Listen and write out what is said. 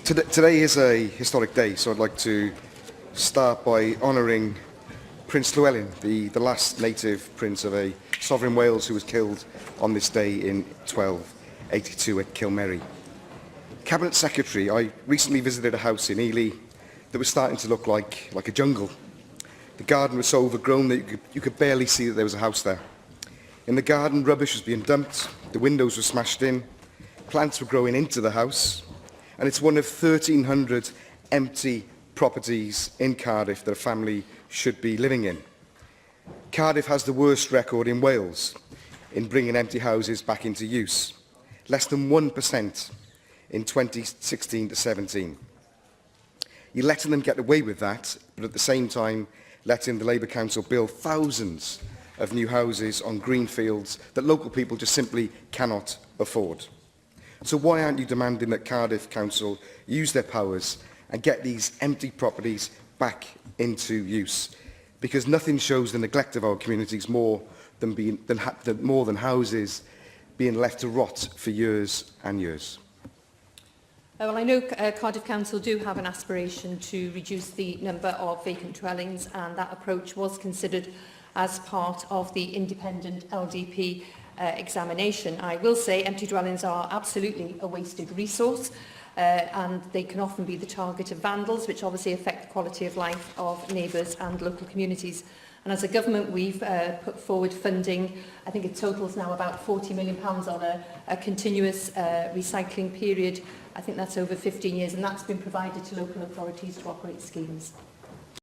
Today is a historic day, so I'd like to start by honouring Prince Llywelyn, the last native prince of a sovereign Wales who was killed on this day in 1282 at Cilmeri. Cabinet Secretary, I recently visited a house in Ely that was starting to look like a jungle. The garden was so overgrown that you could barely see that there was a house there. In the garden, rubbish was being dumped, the windows were smashed in, plants were growing into the house, and it's one of 1,300 empty properties in Cardiff that a family should be living in. Cardiff has the worst record in Wales in bringing empty houses back into use, less than 1% in 2016 to 17. You're letting them get away with that, but at the same time letting the Labour Council build thousands of new houses on green fields that local people just simply cannot afford. So why aren't you demanding that Cardiff Council use their powers and get these empty properties back into use? Because nothing shows the neglect of our communities more than houses being left to rot for years and years. Well, I know Cardiff Council do have an aspiration to reduce the number of vacant dwellings, and that approach was considered as part of the independent LDP examination. I will say empty dwellings are absolutely a wasted resource, and they can often be the target of vandals, which obviously affect the quality of life of neighbours and local communities. And as a government, we've put forward funding. I think it totals now about £40 million on a continuous recycling period. I think that's over 15 years, and that's been provided to local authorities to operate schemes.